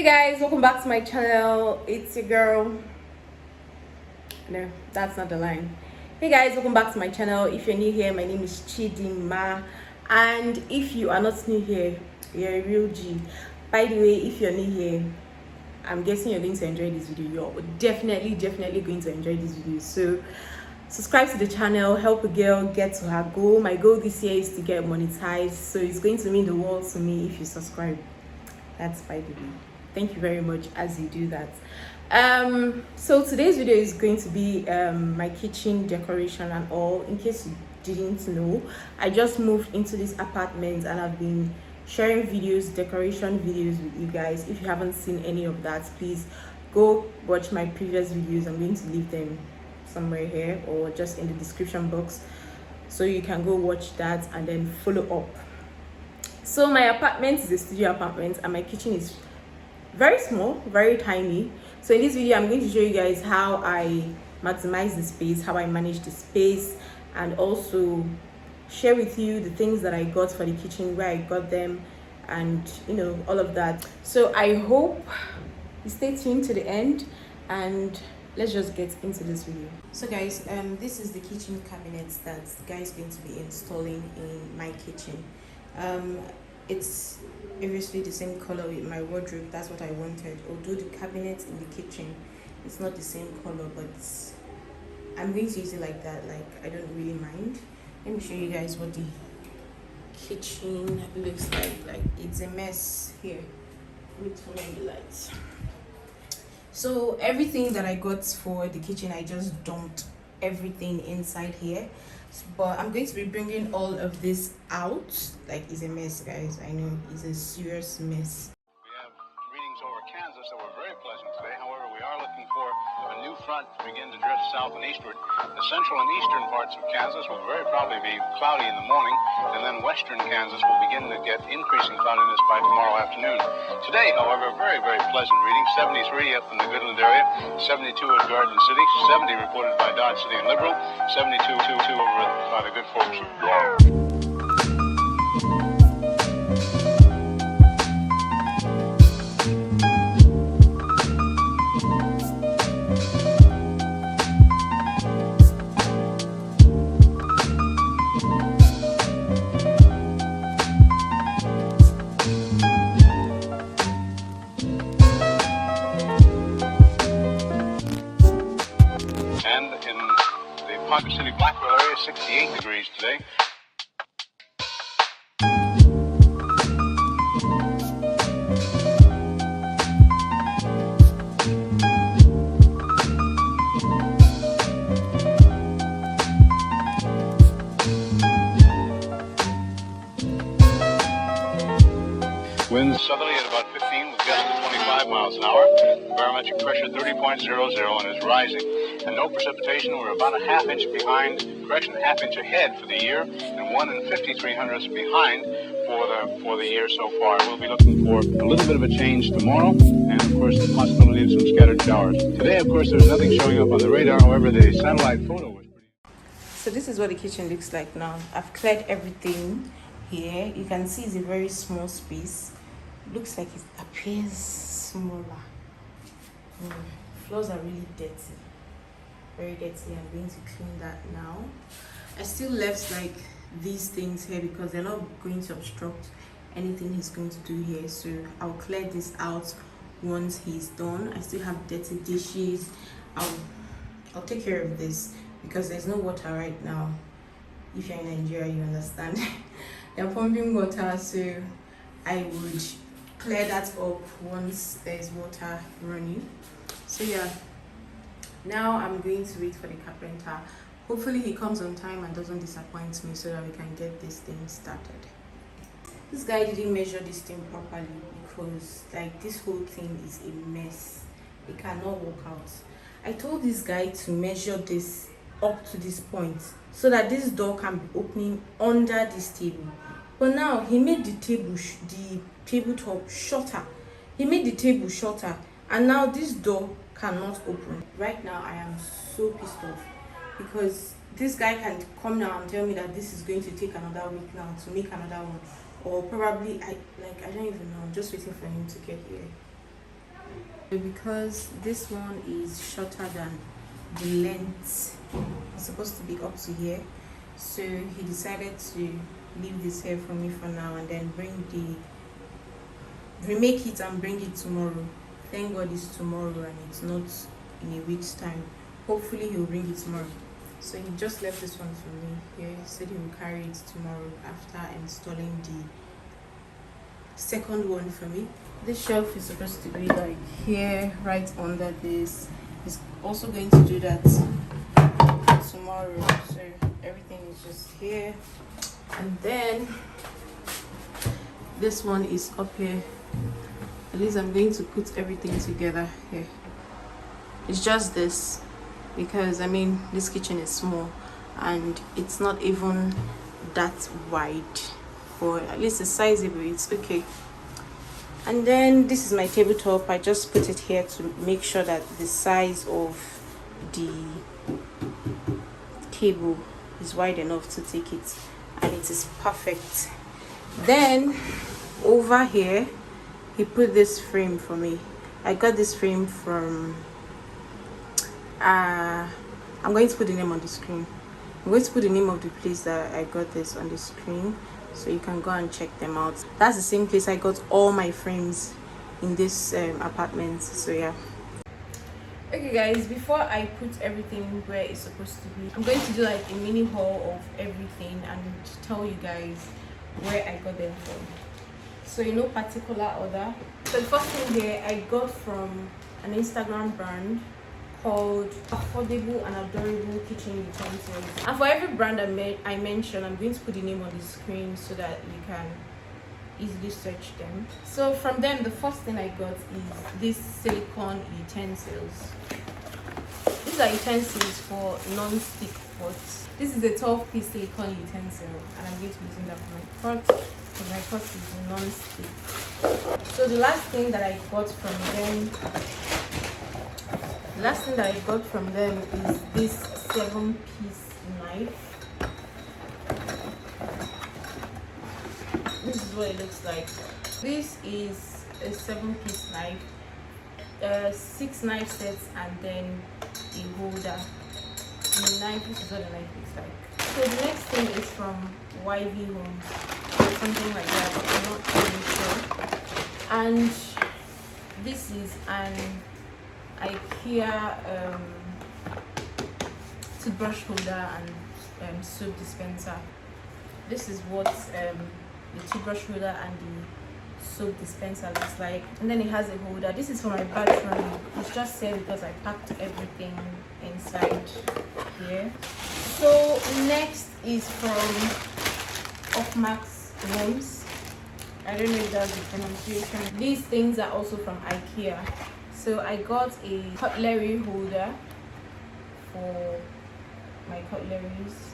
Hey guys, welcome back to my channel. It's your girl. No, that's not the line. Hey guys, welcome back to my channel. If you're new here, my name is Chidima, and if you are not new here, you're a real G. By the way, if you're new here, I'm guessing you're going to enjoy this video. You're definitely going to enjoy this video. So subscribe to the channel, help a girl get to her goal. My goal this year is to get monetized, so it's going to mean the world to me if you subscribe. That's by the way. Thank you very much as you do that. So today's video is going to be my kitchen decoration and all. In case you didn't know, I just moved into this apartment and I've been sharing videos, decoration videos with you guys. If you haven't seen any of that, please go watch my previous videos. I'm going to leave them somewhere here or just in the description box, so you can go watch that and then follow up. So my apartment is a studio apartment and my kitchen is very small, very tiny. So in this video I'm going to show you guys how I maximize the space, how I manage the space, and also share with you the things that I got for the kitchen, where I got them, and you know, all of that. So I hope you stay tuned to the end and let's just get into this video. So guys, this is the kitchen cabinet that the guy is going to be installing in my kitchen. It's obviously the same color with my wardrobe. That's what I wanted, although the cabinet in the kitchen it's not the same color, but I'm going to use it like that. Like, I don't really mind. Let me show you guys what the kitchen looks like it's a mess here. Let me turn on the lights. So everything that I got for the kitchen, I just dumped everything inside here, but I'm going to be bringing all of this out. Like, it's a mess, guys. I know it's a serious mess. We have readings over Kansas that were very pleasant today. However, we are looking for a new front to begin to drift south and eastward. The central and eastern parts of Kansas will very probably be cloudy in the morning, and then western Kansas will begin to get increasing cloudiness by tomorrow afternoon. Today, however, very pleasant reading. 73 up in the Goodland area, 72 at Garden City, 70 reported by Dodge City and Liberal, 72 over by the good folks of Ponca City, Blackwell area, 68 degrees today. Winds southerly at about 15 with gusts of 25 miles an hour. Barometric pressure 30.00 and is rising. And no precipitation. We're about a half inch behind, half inch ahead for the year, and 1 5300ths behind for the year so far. We'll be looking for a little bit of a change tomorrow, and of course the possibility of some scattered showers. Today, of course, there's nothing showing up on the radar. However, the satellite photo was pretty. So this is what the kitchen looks like now. I've cleared everything here. You can see it's a very small space. Looks like it appears smaller. Floors are really dirty, very dirty. I'm going to clean that now. I still left like these things here because they're not going to obstruct anything he's going to do here, so I'll clear this out once he's done. I still have dirty dishes. I'll take care of this because there's no water right now. If you're in Nigeria, you understand. They're pumping water, so I would clear that up once there's water running. So yeah, now I'm going to wait for the carpenter. Hopefully he comes on time and doesn't disappoint me, so that we can get this thing started. This guy didn't measure this thing properly because like this whole thing is a mess. It cannot work out. I told this guy to measure this up to this point so that this door can be opening under this table. But now he made the tabletop shorter. He made the table shorter, and now this door cannot open. Right now I am so pissed off because this guy can come now and tell me that this is going to take another week now to make another one, or probably I don't even know. I'm just waiting for him to get here. because this one is shorter than the length, it's supposed to be up to here, so he decided to leave this here for me for now and then remake it and bring it tomorrow. Thank God it's tomorrow and it's not in a week's time. Hopefully he'll bring it tomorrow. So he just left this one for me here. He said he will carry it tomorrow after installing the second one for me. This shelf is supposed to be like here, right under this. He's also going to do that tomorrow, so everything is just here. And then this one is up here. At least I'm going to put everything together here. It's just this because I mean this kitchen is small and it's not even that wide, or at least it's sizable, it's okay. And then this is my tabletop. I just put it here to make sure that the size of the table is wide enough to take it, and it is perfect. Then over here he put this frame for me. I got this frame from I'm going to put the name on the screen. I'm going to put the name of the place that I got this on the screen, so you can go and check them out. That's the same place I got all my frames in this apartment. So yeah. Okay guys, before I put everything where it's supposed to be, I'm going to do like a mini haul of everything and tell you guys where I got them from. So in no particular order. So the first thing here I got from an Instagram brand called Affordable and Adorable Kitchen Utensils. And for every brand I mention, I'm going to put the name on the screen so that you can easily search them. So from them, the first thing I got is these silicone utensils. These are utensils for non-stick pots. This is a 12-piece silicone utensil, and I'm going to be using that for my pot, because my pot is non-stick. So the last thing that I got from them is this 7-piece knife. This is what it looks like. This is a 7-piece knife, 6 knife sets, and then a holder. The knife, this is what the knife looks like. So the next thing is from YV Homes, something like that, but I'm not really sure. And this is an IKEA toothbrush holder and soap dispenser. This is what the toothbrush holder and the soap dispenser looks like. And then it has a holder. This is for my bathroom. It's just said because I packed everything inside here. So next is from Max Homes. I don't know if that's the pronunciation. These things are also from IKEA. So I got a cutlery holder for my cutleries,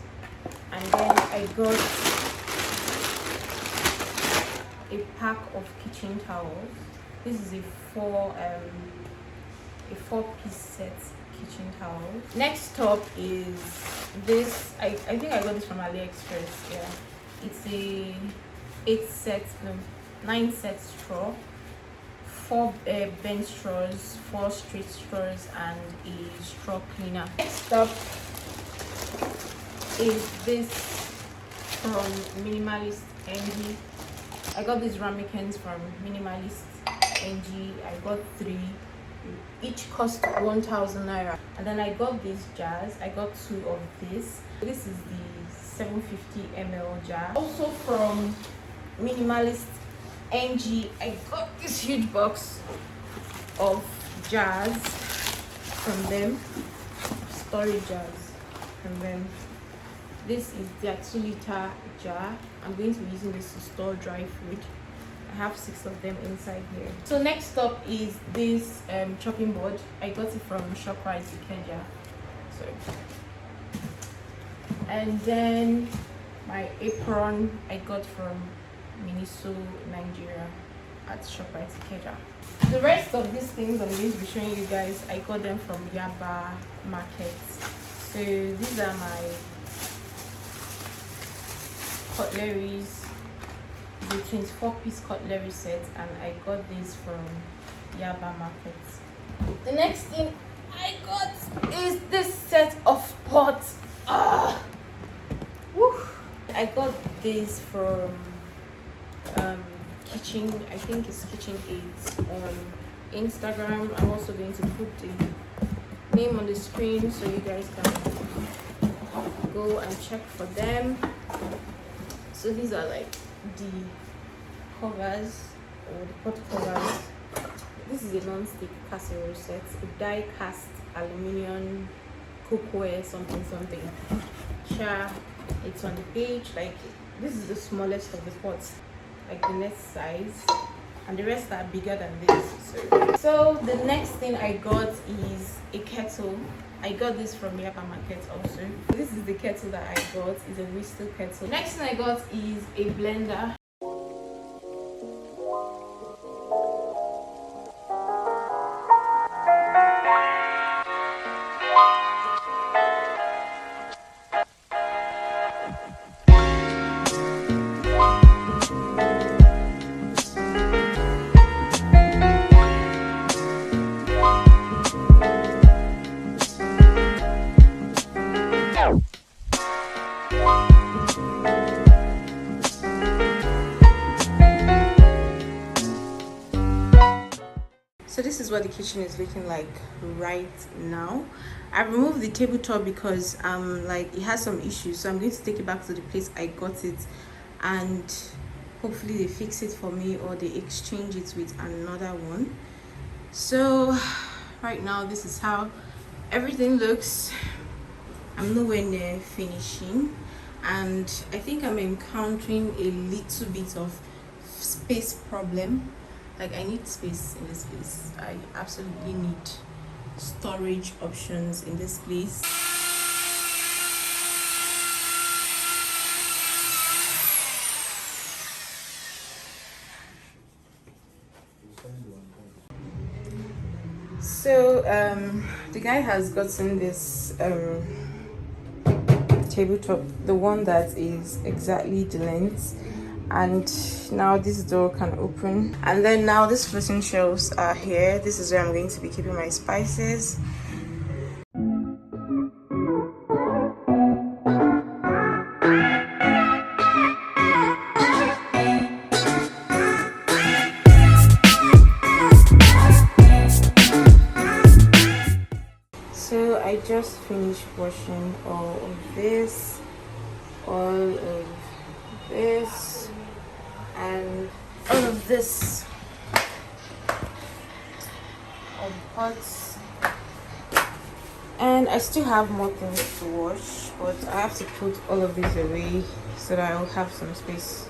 and then I got a pack of kitchen towels. This is a 4-piece set kitchen towel. Next up is this. I think I got this from AliExpress. Yeah, it's a 9 set straw, 4 bent straws, 4 straight straws, and a straw cleaner. Next up is this from Minimalist NG. I got these ramekins from Minimalist NG. I got 3. Each cost 1,000 naira. And then I got these jars. I got 2 of this. This is the 750 ml jar. Also from Minimalist NG, I got this huge box of jars from them, storage jars from them. This is their 2-liter jar. I'm going to be using this to store dry food. I have 6 of them inside here. So next up is this chopping board. I got it from ShopRite Ikeja. So, and then my apron I got from Miniso, Nigeria at ShopRite Ikeja. The rest of these things I'm going to be showing you guys, I got them from Yaba Market. So these are my cutleries, the 24-piece cutlery set, and I got these from Yaba Market. The next thing I got is this set of pots. Woo. I got this from Kitchen, I think it's Kitchen 8 on Instagram. I'm also going to put the name on the screen so you guys can go and check for them. So these are like the covers, or the pot covers. This is a non-stick casserole set, a die cast aluminium cookware something. It's on the page. Like, this is the smallest of the pots, like the next size, and the rest are bigger than this. So the next thing I got is a kettle. I got this from Yapa Market also. This is the kettle that I got. It's a whistle kettle. Next thing I got is a blender. So this is what the kitchen is looking like right now. I removed the tabletop because like it has some issues, so I'm going to take it back to the place I got it, and hopefully they fix it for me or they exchange it with another one. So right now this is how everything looks. I'm nowhere near finishing, and I think I'm encountering a little bit of space problem. Like, I need space in this place. I absolutely need storage options in this place. So the guy has gotten this tabletop, the one that is exactly the length, and now this door can open, and then now this floating shelves are here. This is where I'm going to be keeping my spices. So I just finished washing all of this, and all of this, all the pots, and I still have more things to wash, but I have to put all of these away so that I'll have some space.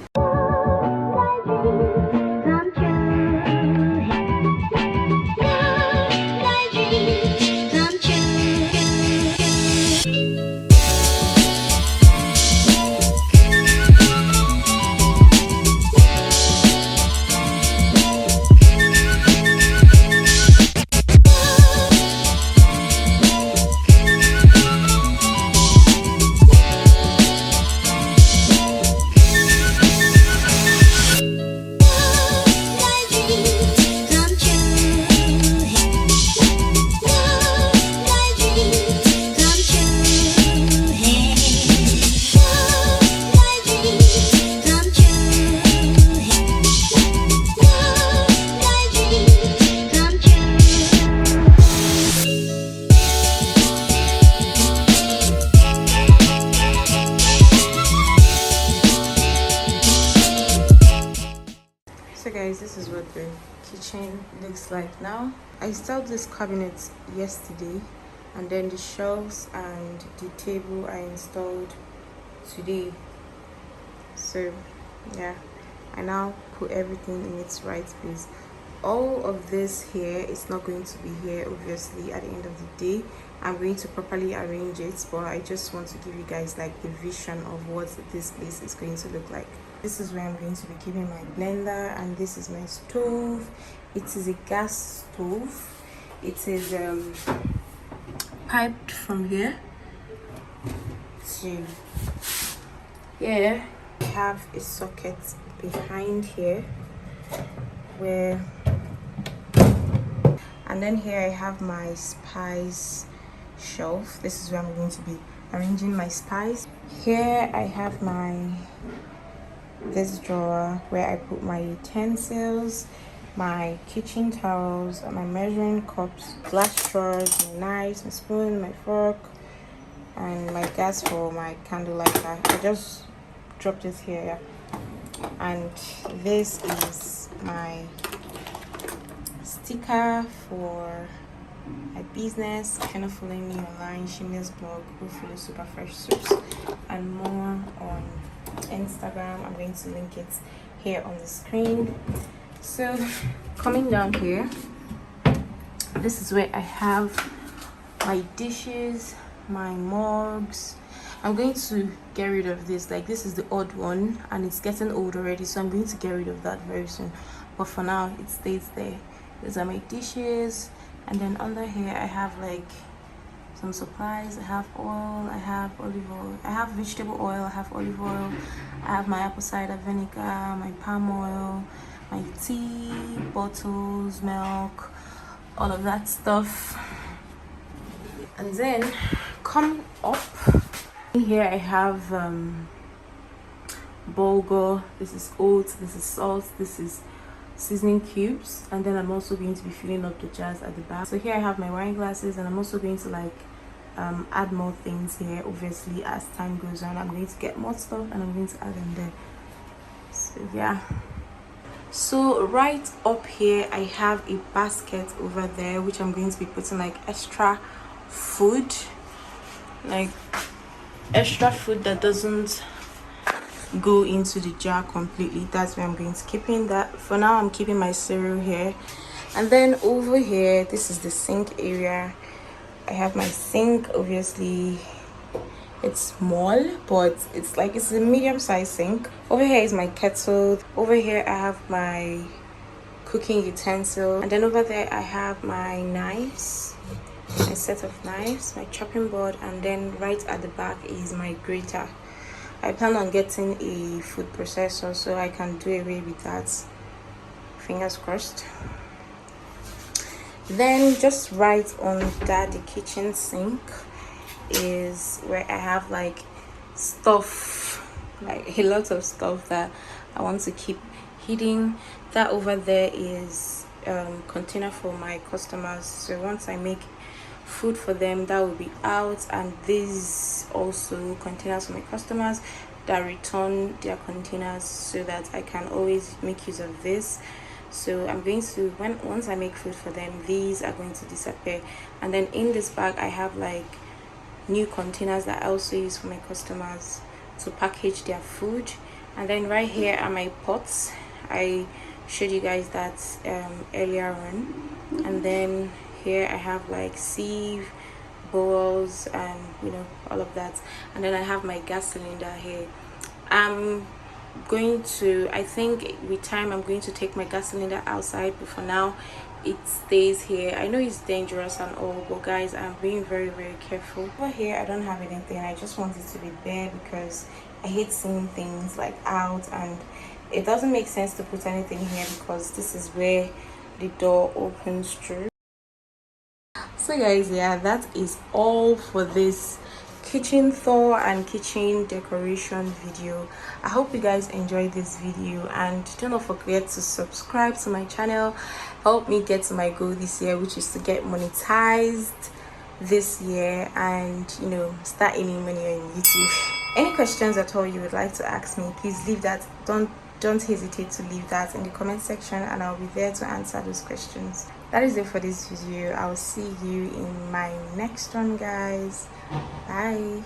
So guys, this is what the kitchen looks like now. I installed this cabinet yesterday, and then the shelves and the table I installed today. So yeah, I now put everything in its right place. All of this here is not going to be here obviously at the end of the day. I'm going to properly arrange it, but I just want to give you guys like the vision of what this place is going to look like. This is where I'm going to be keeping my blender, and this is my stove. It is a gas stove. It is piped from here to here. I have a socket behind here and And then here I have my spice shelf. This is where I'm going to be arranging my spice. Here I have this drawer where I put my utensils, my kitchen towels, my measuring cups, glass straws, my knives, my spoon, my fork, and my gas for my candle lighter. I just dropped it here. And this is my sticker for my business. Kind of following me online, Shimia's blog, who follow super fresh soups and more on Instagram. I'm going to link it here on the screen. So coming down here, this is where I have my dishes, my mugs. I'm going to get rid of this. Like, this is the odd one and it's getting old already, so I'm going to get rid of that very soon, but for now it stays there. These are my dishes. And then under here I have like some supplies. I have oil, I have olive oil, I have vegetable oil, I have olive oil, I have my apple cider vinegar, my palm oil, my tea bottles, milk, all of that stuff. And then coming up in here I have bulgur, this is oats, this is salt, this is seasoning cubes, and then I'm also going to be filling up the jars at the back. So here I have my wine glasses, and I'm also going to like add more things here. Obviously as time goes on, I'm going to get more stuff and I'm going to add them there. So yeah, so right up here I have a basket over there which I'm going to be putting like extra food that doesn't go into the jar completely. That's where I'm going to keep in that. For now I'm keeping my cereal here. And then over here, this is the sink area. I have my sink. Obviously it's small, but it's a medium-sized sink. Over here is my kettle. Over here I have my cooking utensil, and then over there I have my knives, my set of knives, my chopping board, and then right at the back is my grater. I plan on getting a food processor so I can do away with that. Fingers crossed. Then just right on that, the kitchen sink is where I have like stuff, like a lot of stuff that I want to keep hidden. That over there is container for my customers, so once I make food for them, that will be out. And these also containers for my customers that return their containers, so that I can always make use of this. So I'm going to, once I make food for them, these are going to disappear. And then in this bag I have like new containers that I also use for my customers to package their food. And then right here are my pots. I showed you guys that earlier on. And then here I have like sieve, bowls, and all of that. And then I have my gas cylinder here. I think with time I'm going to take my gas cylinder outside, but for now it stays here. I know it's dangerous and all, but guys, I'm being very, very careful. Over here I don't have anything. I just want it to be there because I hate seeing things like out, and it doesn't make sense to put anything here because this is where the door opens through. So guys, yeah, that is all for this kitchen tour and kitchen decoration video. I hope you guys enjoyed this video, and do not forget to subscribe to my channel. Help me get to my goal this year, which is to get monetized this year and start earning money on YouTube. Any questions at all you would like to ask me, please leave that. Don't hesitate to leave that in the comment section, and I'll be there to answer those questions. That is it for this video. I'll see you in my next one, guys. Bye.